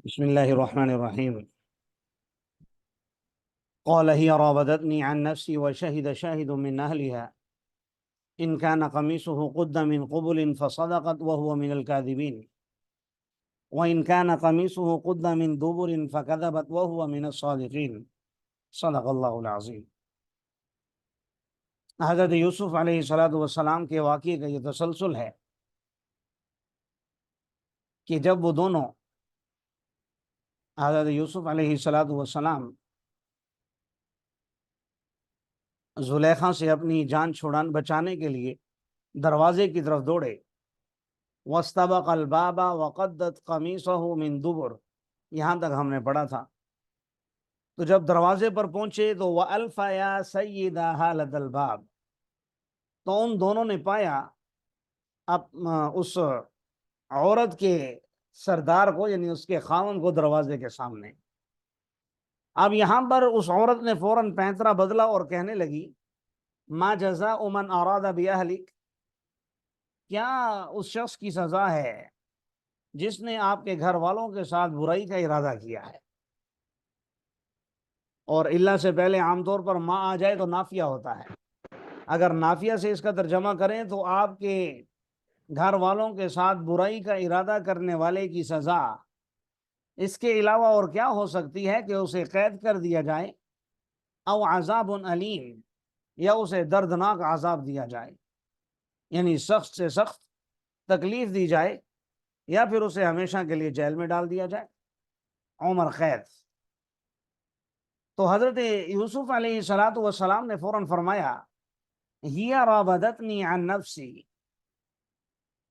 بسم الله الرحمن الرحيم. قال هي راودتني عن نفسي وشهد شاهد من أهلها إن كان قميصه قد من قبل فصدقت وهو من الكاذبين وإن كان قميصه قد من دبر فكذبت وهو من الصادقين صدق اللہ العظیم۔ حضرت یوسف علیہ السلام کے واقعے کا یہ تسلسل ہے کہ جب وہ دونوں حضرت یوسف علیہ السلام زلیخا سے اپنی جان بچانے کے لیے دروازے کی طرف دوڑے، وَاسْتَبَقَ الْبَابَ وَقَدَّتْ قَمِيصَهُ مِن دُبُرٍ، یہاں تک ہم نے پڑھا تھا۔ تو جب دروازے پر پہنچے تو وَأَلْفَ يَا سَيِّدَهَا لَدَى الْبَابِ، تو ان دونوں نے پایا اس عورت کے سردار کو، یعنی اس کے خاوند کو دروازے کے سامنے۔ اب یہاں پر اس عورت نے فوراً پینترا بدلا اور کہنے لگی ما جزاء من اراد باہلک، کیا اس شخص کی سزا ہے جس نے آپ کے گھر والوں کے ساتھ برائی کا ارادہ کیا ہے۔ اور اللہ سے پہلے عام طور پر ما آ جائے تو نافیہ ہوتا ہے، اگر نافیہ سے اس کا ترجمہ کریں تو آپ کے گھر والوں کے ساتھ برائی کا ارادہ کرنے والے کی سزا اس کے علاوہ اور کیا ہو سکتی ہے کہ اسے قید کر دیا جائے، او عذاب علیم، یا اسے دردناک عذاب دیا جائے، یعنی سخت سے سخت تکلیف دی جائے، یا پھر اسے ہمیشہ کے لیے جیل میں ڈال دیا جائے، عمر قید۔ تو حضرت یوسف علیہ السلام نے فوراً فرمایا ہی راودتنی عن نفسی،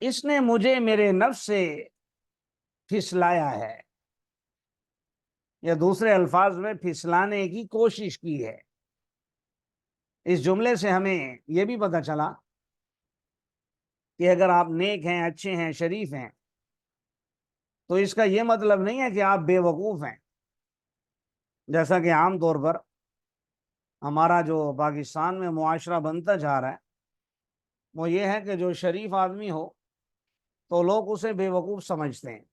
اس نے مجھے میرے نفس سے پھسلایا ہے، یا دوسرے الفاظ میں پھسلانے کی کوشش کی ہے۔ اس جملے سے ہمیں یہ بھی پتہ چلا کہ اگر آپ نیک ہیں، اچھے ہیں، شریف ہیں، تو اس کا یہ مطلب نہیں ہے کہ آپ بے وقوف ہیں، جیسا کہ عام طور پر ہمارا جو پاکستان میں معاشرہ بنتا جا رہا ہے وہ یہ ہے کہ جو شریف آدمی ہو تو لوگ اسے بے وقوف سمجھتے ہیں،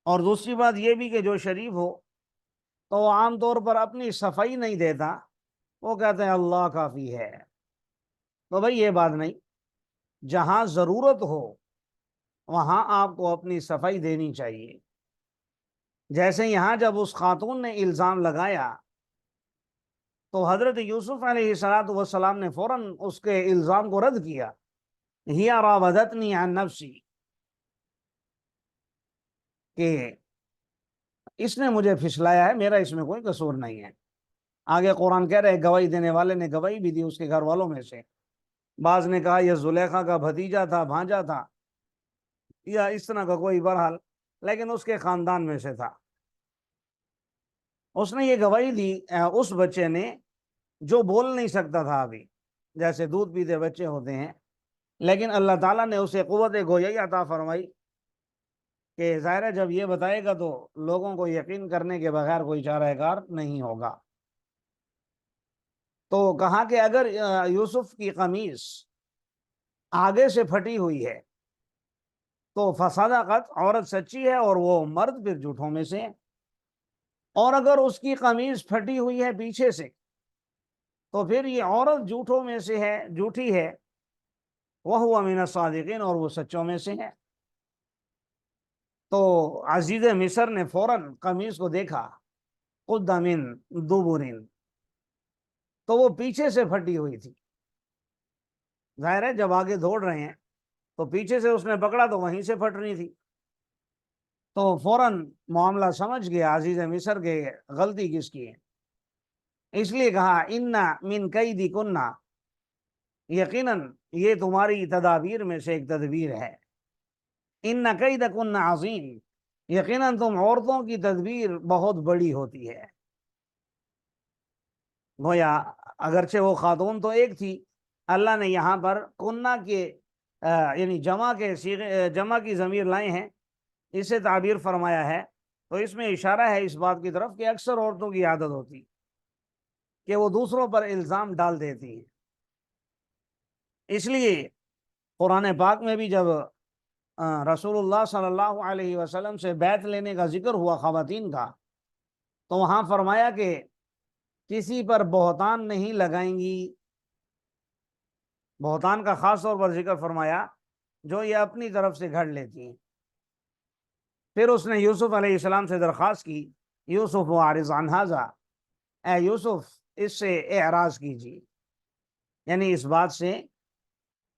اور دوسری بات یہ بھی کہ جو شریف ہو تو وہ عام طور پر اپنی صفائی نہیں دیتا، وہ کہتے ہیں اللہ کافی ہے۔ تو بھائی یہ بات نہیں، جہاں ضرورت ہو وہاں آپ کو اپنی صفائی دینی چاہیے۔ جیسے یہاں جب اس خاتون نے الزام لگایا تو حضرت یوسف علیہ السلام نے فوراً اس کے الزام کو رد کیا، ہی راودتنی عن نفسی، کہ اس نے مجھے پھسلایا ہے، میرا اس میں کوئی قصور نہیں ہے۔ آگے قرآن کہہ رہے گواہی دینے والے نے گواہی بھی دی اس کے گھر والوں میں سے، بعض نے کہا یہ زلیخا کا بھتیجا تھا، بھانجا تھا، یا اس طرح کا کوئی، بہرحال لیکن اس کے خاندان میں سے تھا۔ اس نے یہ گواہی دی اس بچے نے جو بول نہیں سکتا تھا ابھی، جیسے دودھ پیتے بچے ہوتے ہیں، لیکن اللہ تعالیٰ نے اسے قوت گویائی عطا فرمائی کہ ظاہر ہے جب یہ بتائے گا تو لوگوں کو یقین کرنے کے بغیر کوئی چارہ کار نہیں ہوگا۔ تو کہا کہ اگر یوسف کی قمیص آگے سے پھٹی ہوئی ہے تو فصدقت، عورت سچی ہے اور وہ مرد پھر جھوٹوں میں سے ہے، اور اگر اس کی قمیص پھٹی ہوئی ہے پیچھے سے تو پھر یہ عورت جھوٹوں میں سے ہے، جھوٹی ہے، وہو من الصادقین، اور وہ سچوں میں سے ہے۔ تو عزیز مصر نے فوراً قمیص کو دیکھا، قد من دبر، تو وہ پیچھے سے پھٹی ہوئی تھی۔ ظاہر ہے جب آگے دوڑ رہے ہیں تو پیچھے سے اس نے پکڑا تو وہیں سے پھٹ رہی تھی، تو فوراً معاملہ سمجھ گیا عزیز مصر کے غلطی کس کی ہے، اس لیے کہا ان من کیدکن، یقیناً یہ تمہاری تدابیر میں سے ایک تدبیر ہے، ان کیدکن عظیم، یقیناً تم عورتوں کی تدبیر بہت بڑی ہوتی ہے۔ گویا اگرچہ وہ خاتون تو ایک تھی، اللہ نے یہاں پر کنہ کے یعنی جمع کی ضمیر لائے ہیں، اس سے تعبیر فرمایا ہے، تو اس میں اشارہ ہے اس بات کی طرف کہ اکثر عورتوں کی عادت ہوتی کہ وہ دوسروں پر الزام ڈال دیتی ہیں۔ اس لیے قرآن پاک میں بھی جب رسول اللہ صلی اللہ علیہ وسلم سے بیعت لینے کا ذکر ہوا خواتین کا، تو وہاں فرمایا کہ کسی پر بہتان نہیں لگائیں گی۔ بہتان کا خاص طور پر ذکر فرمایا جو یہ اپنی طرف سے گھڑ لیتی ہیں۔ پھر اس نے یوسف علیہ السلام سے درخواست کی، یوسف واعرض عن ھذا، اے یوسف اس سے اعراض کیجیے، یعنی اس بات سے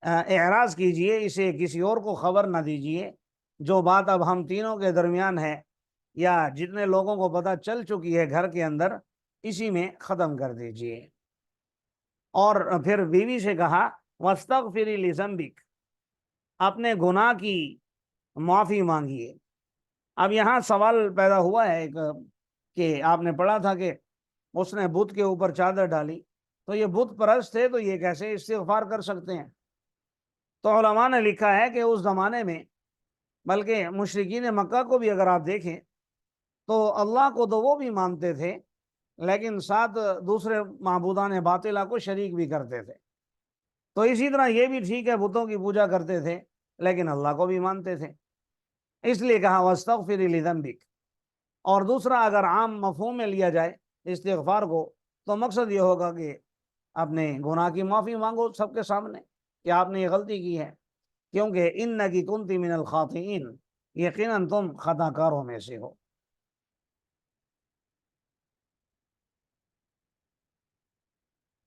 اعراض کیجیے، اسے کسی اور کو خبر نہ دیجیے، جو بات اب ہم تینوں کے درمیان ہے یا جتنے لوگوں کو پتہ چل چکی ہے گھر کے اندر، اسی میں ختم کر دیجیے۔ اور پھر بیوی سے کہا وَاسْتَغْفِرِي لِذَنبِكَ، اپنے گناہ کی معافی مانگیے۔ اب یہاں سوال پیدا ہوا ہے کہ آپ نے پڑھا تھا کہ اس نے بت کے اوپر چادر ڈالی، تو یہ بت پرست تھے تو یہ کیسے استغفار کر سکتے ہیں؟ تو علماء نے لکھا ہے کہ اس زمانے میں، بلکہ مشرکین مکہ کو بھی اگر آپ دیکھیں تو اللہ کو تو وہ بھی مانتے تھے، لیکن ساتھ دوسرے معبودان باطلہ کو شریک بھی کرتے تھے۔ تو اسی طرح یہ بھی ٹھیک ہے، بتوں کی پوجا کرتے تھے لیکن اللہ کو بھی مانتے تھے، اس لیے کہا وَاسْتَغْفِرِي لِذَنبِكَ۔ اور دوسرا اگر عام مفہوم میں لیا جائے استغفار کو، تو مقصد یہ ہوگا کہ اپنے گناہ کی معافی مانگو سب کے سامنے کہ آپ نے یہ غلطی کی ہے، کیونکہ اِنَّكِ كُنتِ مِنَ الْخَاطِئِينَ، یقیناً تم خطا کاروں میں سے ہو۔